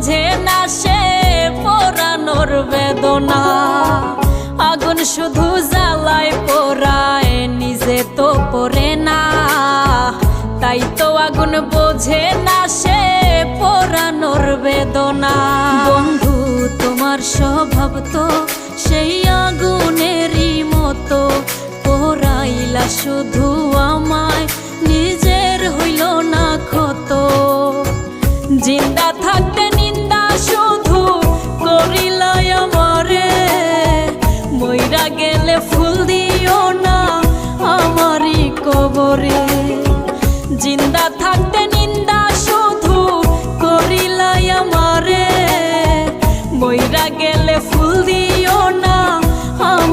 বোঝে না সে পোড়ানোর বেদনা। আগুন শুধু জ্বালায় পোড়ায়, নিজে তো পড়ে না। তাই তো আগুন বোঝে না সে পোড়ানোর বেদনা। বন্ধু তোমার স্বভাব তো সেই আগুনেরই মতো, পোড়াইলা শুধু আমায়, নিজের হইল না ক্ষত। জিন্দা থাকতে নিন্দা শুধু করিলাই আমারে, মইরা গেলে ফুল দিও না আমারই কবরে। জিন্দা থাকতে নিন্দা শুধু করিলাই আমারে, মইরা গেলে ফুল দিও না আমার